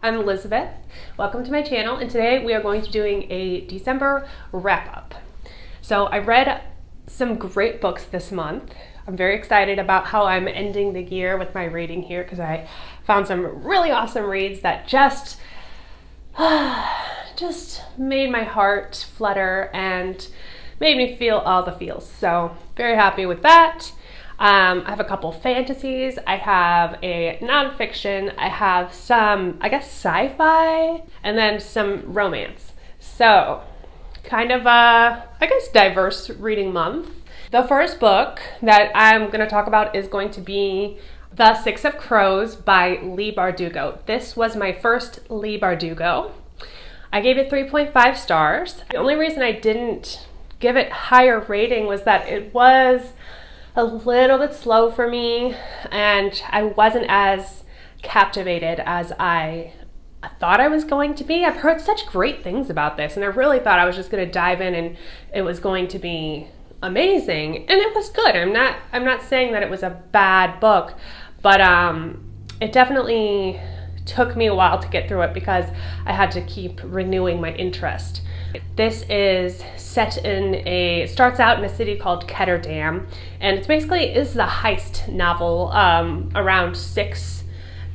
I'm Elizabeth. Welcome to my channel, and today we are going to be doing a December wrap-up. So I read some great books this month. I'm very excited about how I'm ending the year with my reading here because I found some really awesome reads that just made my heart flutter and made me feel all the feels. So very happy with that. I have a couple fantasies, I have a nonfiction, I have some, I guess, sci-fi, and then some romance. So, kind of a, I guess, diverse reading month. The first book that I'm going to talk about is going to be The Six of Crows by Leigh Bardugo. This was my first Leigh Bardugo. I gave it 3.5 stars. The only reason I didn't give it higher rating was that it was a little bit slow for me and I wasn't as captivated as I thought I was going to be. I've heard such great things about this and I really thought I was just going to dive in and it was going to be amazing, and it was good. I'm not saying that it was a bad book, but it definitely took me a while to get through it because I had to keep renewing my interest. This is set in starts out in a city called Ketterdam, and it's basically is a heist novel around 6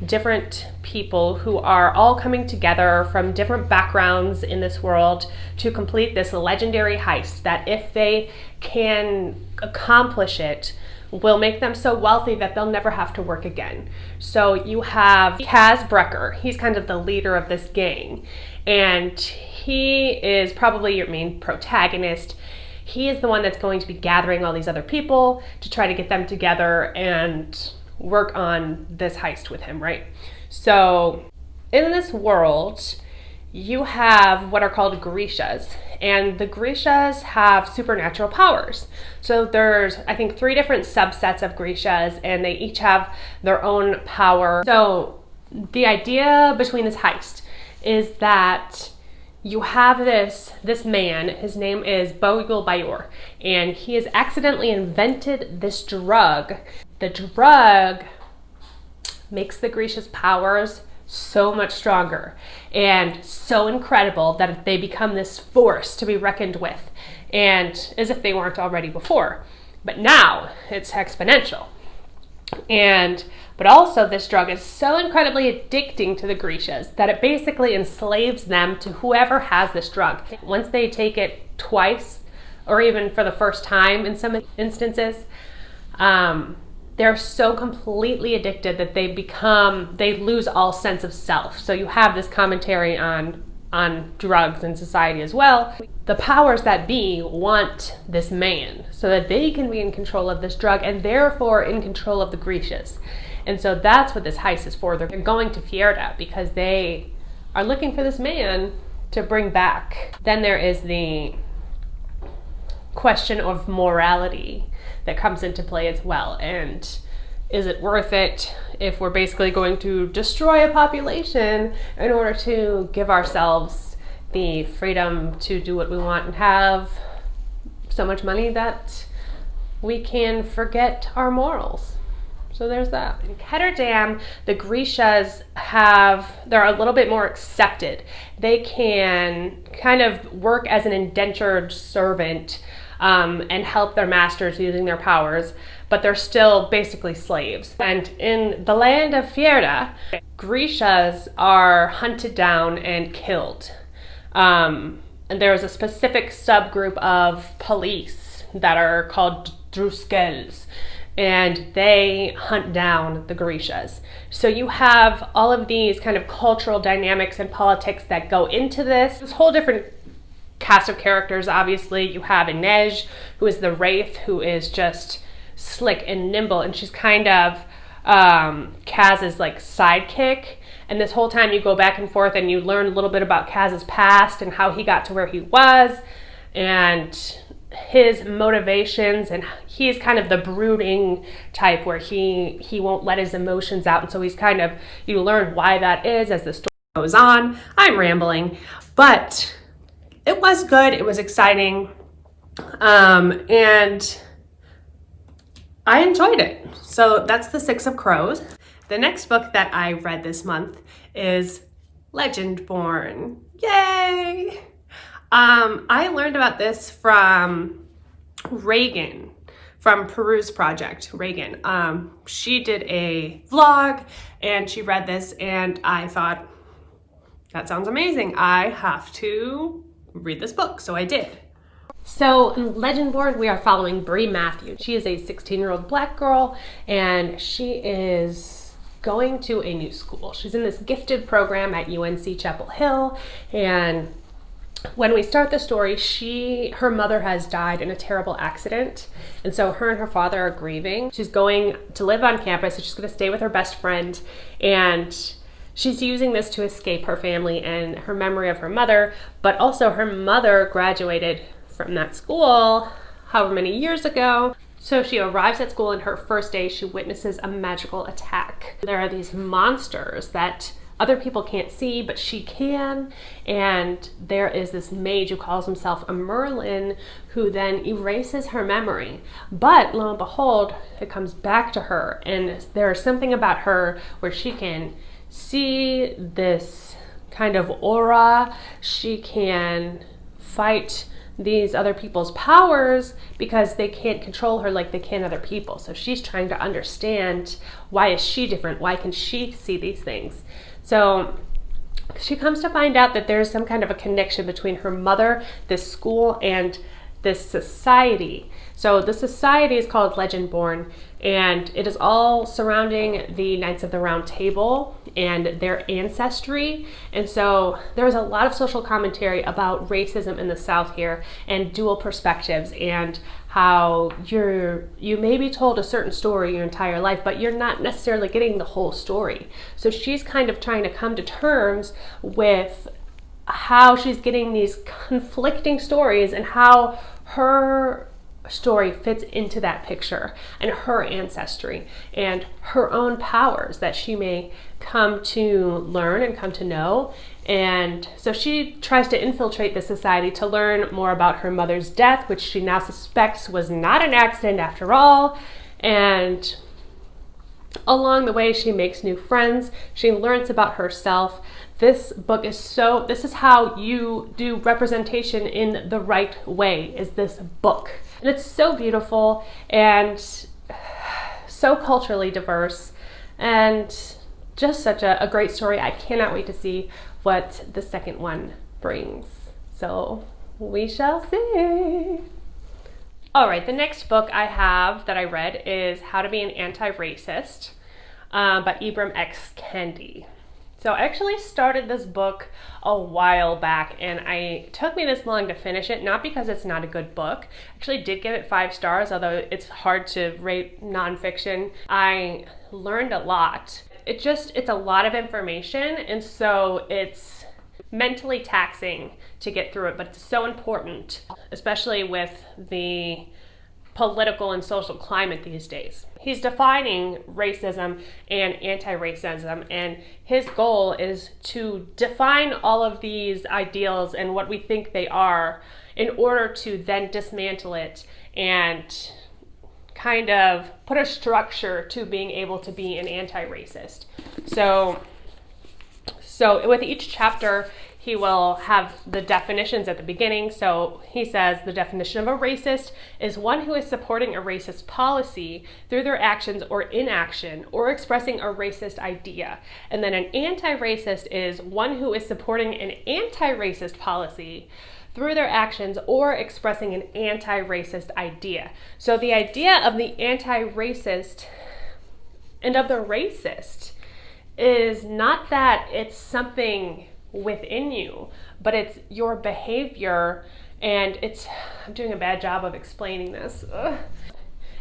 different people who are all coming together from different backgrounds in this world to complete this legendary heist that, if they can accomplish it, will make them so wealthy that they'll never have to work again. So you have Kaz Brecker. He's kind of the leader of this gang, and he is probably your main protagonist. He is the one that's going to be gathering all these other people to try to get them together and work on this heist with him, right? So in this world, you have what are called Grishas, and the Grishas have supernatural powers. So there's, I think, 3 different subsets of Grishas, and they each have their own power. So the idea between this heist is that you have this man, his name is Bogle Bayor, and he has accidentally invented this drug. The drug makes the Grisha's powers so much stronger and so incredible that they become this force to be reckoned with, and as if they weren't already before. But now it's exponential. But also this drug is so incredibly addicting to the Grishas that it basically enslaves them to whoever has this drug. Once they take it twice, or even for the first time in some instances, they're so completely addicted that they lose all sense of self. So you have this commentary on drugs in society as well. The powers that be want this man so that they can be in control of this drug and therefore in control of the Grishas. And so that's what this heist is for. They're going to Fjerda because they are looking for this man to bring back. Then there is the question of morality that comes into play as well. And is it worth it if we're basically going to destroy a population in order to give ourselves the freedom to do what we want and have so much money that we can forget our morals? So there's that. In Ketterdam, the Grishas they're a little bit more accepted. They can kind of work as an indentured servant and help their masters using their powers, but they're still basically slaves. And in the land of Fjerda, Grishas are hunted down and killed. And there's a specific subgroup of police that are called Druskels, and they hunt down the Grishas. So you have all of these kind of cultural dynamics and politics that go into this whole different cast of characters. Obviously you have Inej, who is the Wraith, who is just slick and nimble, and she's kind of Kaz's like sidekick. And this whole time you go back and forth and you learn a little bit about Kaz's past and how he got to where he was and his motivations, and he's kind of the brooding type where he won't let his emotions out, and so he's kind of, you learn why that is as the story goes on. I'm rambling, but it was good, it was exciting, and I enjoyed it. So that's The Six of Crows. The next book that I read this month is Legendborn. Yay! I learned about this from Reagan, from Peru's Project. Reagan. She did a vlog and she read this and I thought, that sounds amazing. I have to read this book. So I did. So in Legendborn, we are following Brie Matthews. She is a 16-year-old black girl and she is going to a new school. She's in this gifted program at UNC Chapel Hill, and when we start the story, her mother has died in a terrible accident, and so her and her father are grieving. She's going to live on campus, so she's going to stay with her best friend, and she's using this to escape her family and her memory of her mother, but also her mother graduated from that school however many years ago. So she arrives at school, and her first day she witnesses a magical attack. There are these monsters that other people can't see, but she can, and there is this mage who calls himself a Merlin who then erases her memory. But lo and behold, it comes back to her, and there's something about her where she can see this kind of aura. She can fight these other people's powers because they can't control her like they can other people. So she's trying to understand, why is she different? Why can she see these things? So she comes to find out that there's some kind of a connection between her mother, this school, and this society. So the society is called Legendborn, and it is all surrounding the Knights of the Round Table and their ancestry. And so there's a lot of social commentary about racism in the South here, and dual perspectives, and how you may be told a certain story your entire life, but you're not necessarily getting the whole story. So she's kind of trying to come to terms with how she's getting these conflicting stories and how her story fits into that picture, and her ancestry and her own powers that she may come to learn and come to know. And so she tries to infiltrate the society to learn more about her mother's death, which she now suspects was not an accident after all. And along the way, she makes new friends. She learns about herself. This book is this is how you do representation in the right way, is this book. And it's so beautiful and so culturally diverse, and just such a great story. I cannot wait to see what the second one brings. So we shall see. All right, the next book I have that I read is How to Be an Anti-Racist by Ibram X. Kendi. So I actually started this book a while back, and it took me this long to finish it, not because it's not a good book. I actually did give it 5 stars, although it's hard to rate nonfiction. I learned a lot. It's a lot of information, and so it's mentally taxing to get through it, but it's so important, especially with the political and social climate these days. He's defining racism and anti-racism, and his goal is to define all of these ideals and what we think they are in order to then dismantle it and kind of put a structure to being able to be an anti-racist. So with each chapter, he will have the definitions at the beginning. So he says the definition of a racist is one who is supporting a racist policy through their actions or inaction, or expressing a racist idea. And then an anti-racist is one who is supporting an anti-racist policy through their actions or expressing an anti-racist idea. So the idea of the anti-racist and of the racist is not that it's something within you, but it's your behavior, and I'm doing a bad job of explaining this.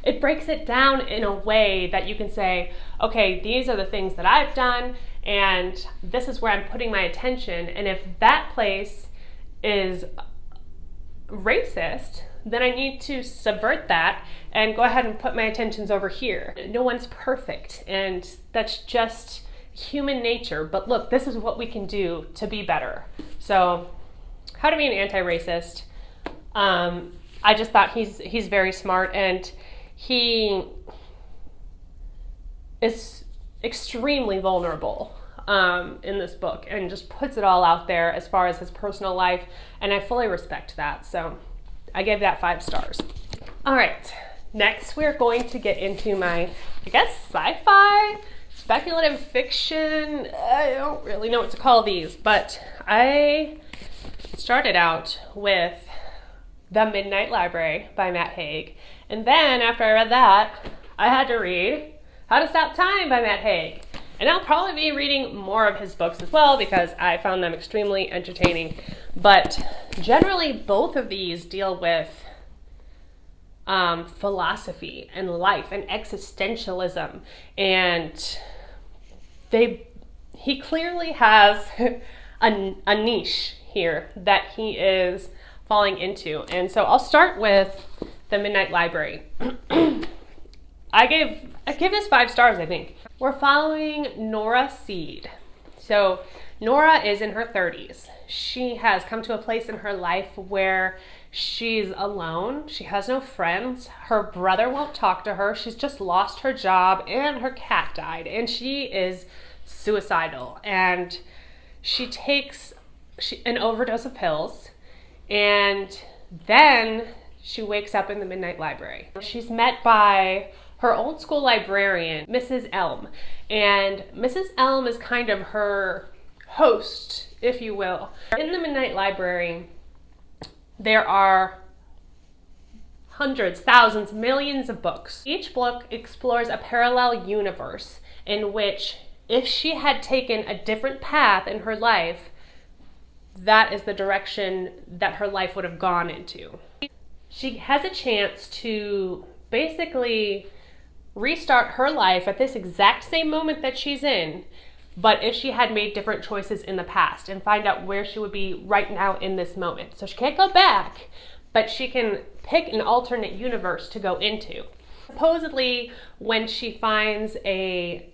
It breaks it down in a way that you can say, okay, these are the things that I've done, and this is where I'm putting my attention, and if that place is racist, then I need to subvert that and go ahead and put my attentions over here. No one's perfect, and that's just human nature, but look, this is what we can do to be better. So How to Be an Anti-Racist, I just thought he's very smart, and he is extremely vulnerable in this book, and just puts it all out there as far as his personal life, and I fully respect that. So I gave that 5 stars. All right, next we're going to get into my, I guess, sci-fi, speculative fiction. I don't really know what to call these, but I started out with The Midnight Library by Matt Haig, and then after I read that, I had to read How to Stop Time by Matt Haig. And I'll probably be reading more of his books as well because I found them extremely entertaining. But generally, both of these deal with philosophy and life and existentialism. And he clearly has a niche here that he is falling into. And so I'll start with The Midnight Library. I gave this 5 stars, I think. We're following Nora Seed. So Nora is in her 30s. She has come to a place in her life where she's alone. She has no friends. Her brother won't talk to her. She's just lost her job and her cat died. And she is suicidal. And she takes an overdose of pills. And then she wakes up in the Midnight Library. She's met by her old school librarian, Mrs. Elm. And Mrs. Elm is kind of her host, if you will. In the Midnight Library, there are hundreds, thousands, millions of books. Each book explores a parallel universe in which, if she had taken a different path in her life, that is the direction that her life would have gone into. She has a chance to basically restart her life at this exact same moment that she's in, but if she had made different choices in the past, and find out where she would be right now in this moment. So she can't go back, but she can pick an alternate universe to go into. Supposedly, when she finds a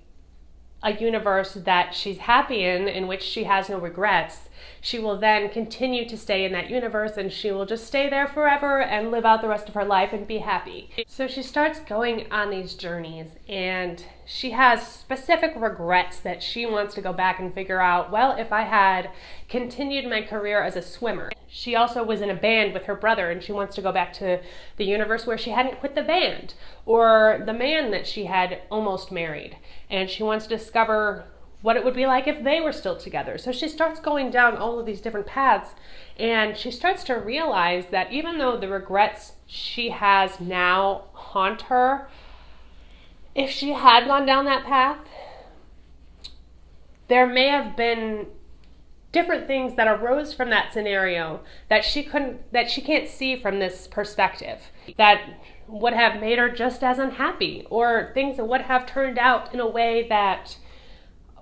universe that she's happy in which she has no regrets, she will then continue to stay in that universe, and she will just stay there forever and live out the rest of her life and be happy. So she starts going on these journeys, and she has specific regrets that she wants to go back and figure out, well, if I had continued my career as a swimmer. She also was in a band with her brother, and she wants to go back to the universe where she hadn't quit the band, or the man that she had almost married, and she wants to discover what it would be like if they were still together. So she starts going down all of these different paths, and she starts to realize that even though the regrets she has now haunt her, if she had gone down that path, there may have been different things that arose from that scenario that she can't see from this perspective, that would have made her just as unhappy, or things that would have turned out in a way that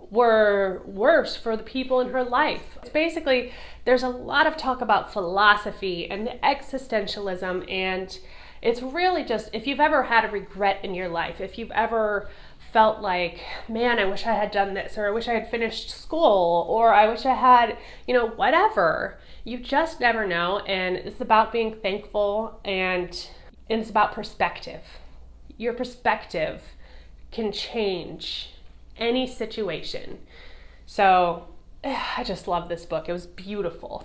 were worse for the people in her life. It's basically, there's a lot of talk about philosophy and existentialism, and it's really just, if you've ever had a regret in your life, if you've ever felt like, man, I wish I had done this, or I wish I had finished school, or I wish I had, whatever. You just never know, and it's about being thankful, and it's about perspective. Your perspective can change any situation. So I just love this book. It was beautiful.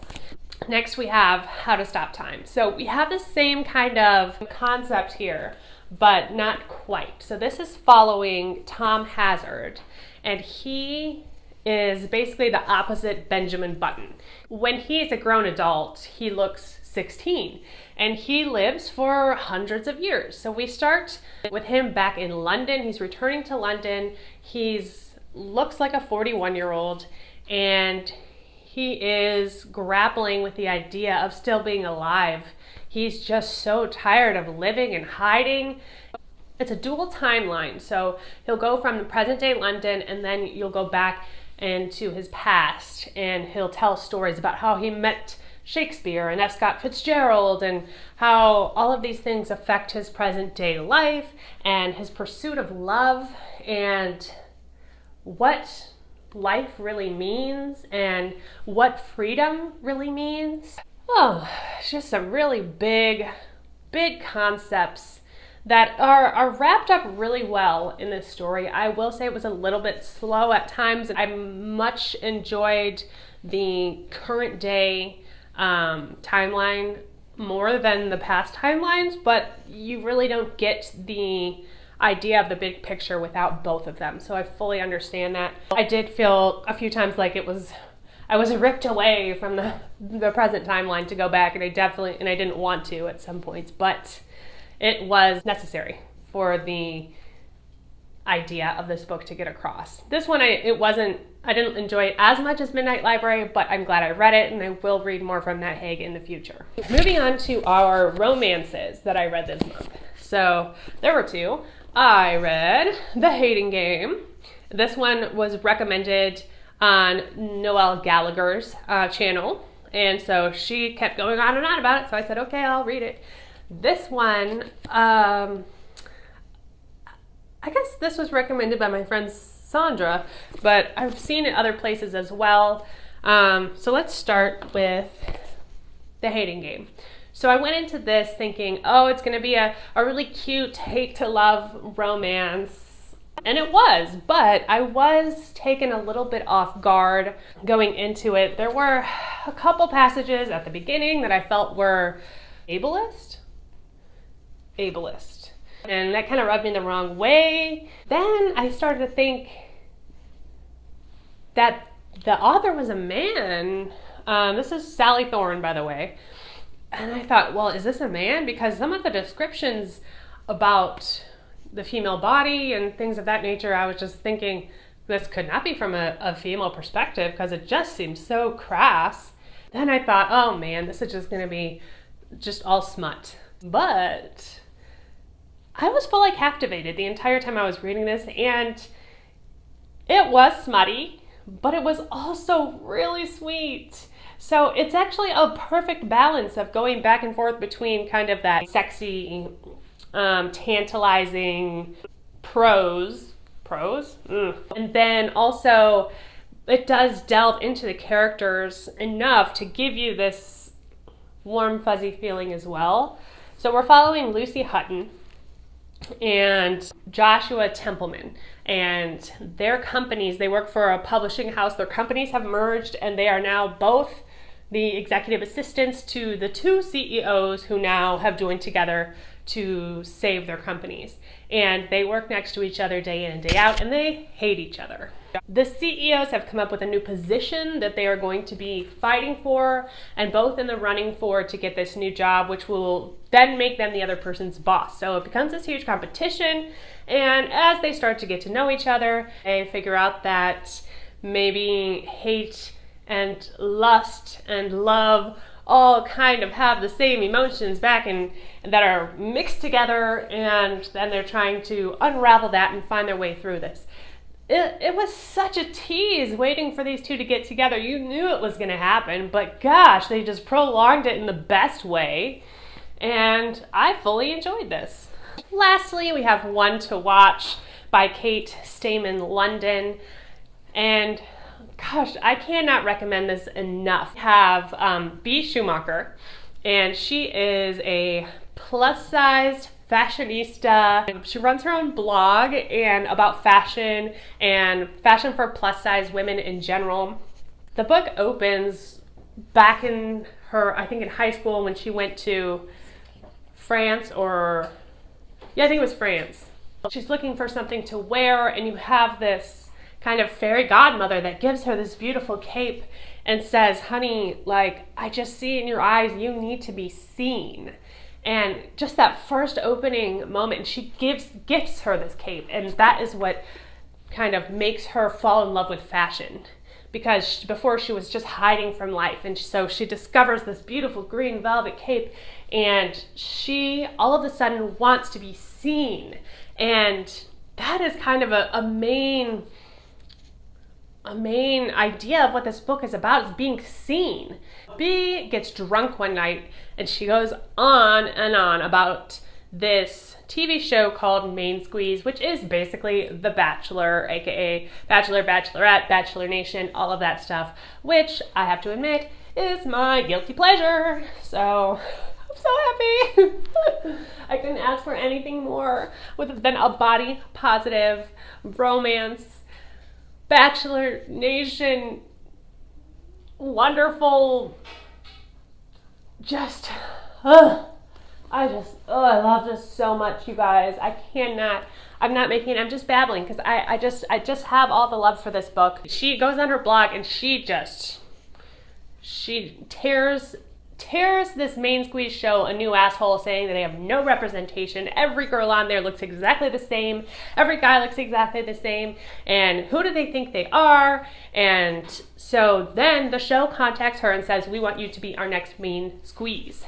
Next we have How to Stop Time. So we have the same kind of concept here, but not quite. So this is following Tom Hazard, and he is basically the opposite Benjamin Button. When he's a grown adult, he looks 16, and he lives for hundreds of years. So we start with him back in London. He's returning to London. Looks like a 41-year-old, and he is grappling with the idea of still being alive. He's just so tired of living and hiding. It's a dual timeline, so he'll go from the present day London, and then you'll go back into his past, and he'll tell stories about how he met Shakespeare and F. Scott Fitzgerald, and how all of these things affect his present day life and his pursuit of love, and what life really means, and what freedom really means. Oh, it's just some really big concepts that are wrapped up really well in this story. I will say it was a little bit slow at times. I much enjoyed the current day timeline more than the past timelines, but you really don't get the idea of the big picture without both of them. So I fully understand that. I did feel a few times like I was ripped away from the present timeline to go back, and I didn't want to at some points, but it was necessary for the idea of this book to get across. This one, I didn't enjoy it as much as Midnight Library, but I'm glad I read it, and I will read more from that Haig in the future. Moving on to our romances that I read this month. So there were two. I read The Hating Game. This one was recommended on Noelle Gallagher's channel, and so she kept going on and on about it, so I said, okay, I'll read it. This one, I guess this was recommended by my friend Sandra, but I've seen it other places as well. So let's start with The Hating Game. So I went into this thinking, oh, it's going to be a really cute hate to love romance. And it was, but I was taken a little bit off guard going into it. There were a couple passages at the beginning that I felt were ableist. And that kind of rubbed me the wrong way. Then I started to think that the author was a man. This is Sally Thorne, by the way. And I thought, well, is this a man? Because some of the descriptions about the female body and things of that nature, I was just thinking this could not be from a female perspective because it just seems so crass. Then I thought, oh man, this is just going to be just all smut. But I was fully captivated the entire time I was reading this, and it was smutty, but it was also really sweet. So it's actually a perfect balance of going back and forth between kind of that sexy, tantalizing prose, and then also it does delve into the characters enough to give you this warm, fuzzy feeling as well. So we're following Lucy Hutton and Joshua Templeman, and their companies, they work for a publishing house. Their companies have merged, and they are now both the executive assistants to the two CEOs who now have joined together to save their companies. And they work next to each other day in and day out, and they hate each other. The CEOs have come up with a new position that they are going to be fighting for, and both in the running for to get this new job, which will then make them the other person's boss. So it becomes this huge competition, and as they start to get to know each other, they figure out that maybe hate and lust and love all kind of have the same emotions back and that are mixed together, and then they're trying to unravel that and find their way through this. It was such a tease waiting for these two to get together. You knew it was going to happen, but gosh, they just prolonged it in the best way, and I fully enjoyed this. Lastly, we have One to Watch by Kate Stayman-London, and gosh, I cannot recommend this enough. We have B. Schumacher, and she is a plus-sized fashionista. She runs her own blog and about fashion and fashion for plus-size women in general. The book opens back in her, I think in high school when she went to France, I think it was France. She's looking for something to wear, and you have this kind of fairy godmother that gives her this beautiful cape and says, honey, like, I just see in your eyes, you need to be seen. And just that first opening moment, she gifts her this cape, and that is what kind of makes her fall in love with fashion, because before she was just hiding from life, and so she discovers this beautiful green velvet cape, and she all of a sudden wants to be seen. And that is kind of a main idea of what this book is about, is being seen. Bea gets drunk one night and she goes on and on about this TV show called Main Squeeze, which is basically The Bachelor, aka Bachelor, Bachelorette, Bachelor Nation, all of that stuff, which I have to admit is my guilty pleasure. So so happy. I couldn't ask for anything more than a body positive romance, Bachelor Nation, wonderful, just, I love this so much, you guys. I'm not making it, I'm just babbling because I just have all the love for this book. She goes on her blog and she tears this main squeeze show a new asshole, saying that they have no representation. Every girl on there looks exactly the same. Every guy looks exactly the same. And who do they think they are? And so then the show contacts her and says, we want you to be our next main squeeze.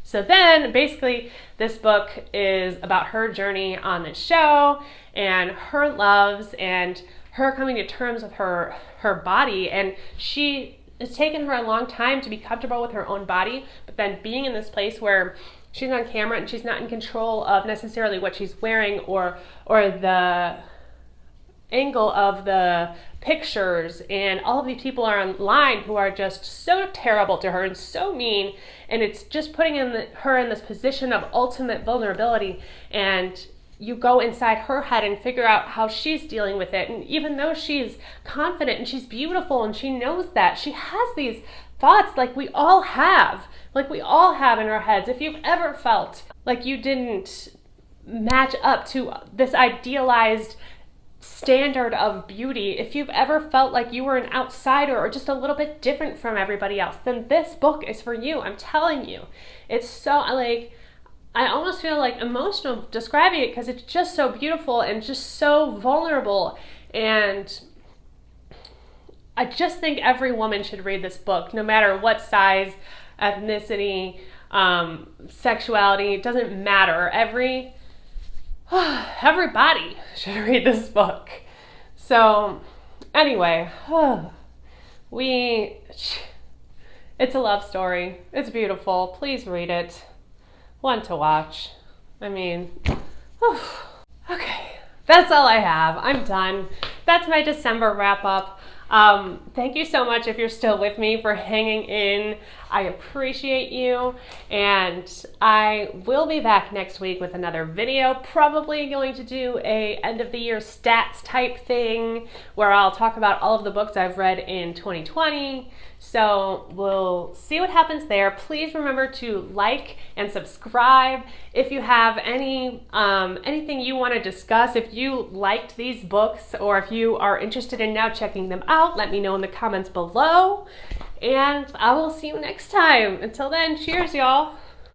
So then basically this book is about her journey on the show and her loves and her coming to terms with her body. And it's taken her a long time to be comfortable with her own body, but then being in this place where she's on camera and she's not in control of necessarily what she's wearing or the angle of the pictures, and all of these people are online who are just so terrible to her and so mean, and it's just putting her in this position of ultimate vulnerability. And you go inside her head and figure out how she's dealing with it. And even though she's confident and she's beautiful and she knows that, she has these thoughts like we all have in our heads. If you've ever felt like you didn't match up to this idealized standard of beauty, if you've ever felt like you were an outsider or just a little bit different from everybody else, then this book is for you. I'm telling you. It's so, like, I almost feel like emotional describing it because it's just so beautiful and just so vulnerable. And I just think every woman should read this book, no matter what size, ethnicity, sexuality. It doesn't matter. Everybody should read this book. So anyway, it's a love story. It's beautiful. Please read it. One to watch. I mean, okay, that's all I have. I'm done. That's my December wrap up. Thank you so much if you're still with me for hanging in. I appreciate you, and I will be back next week with another video. Probably going to do a end of the year stats type thing where I'll talk about all of the books I've read in 2020. So we'll see what happens there. Please remember to like and subscribe. If you have anything you want to discuss, if you liked these books or if you are interested in now checking them out, let me know in the comments below. And I will see you next time. Until then, cheers, y'all.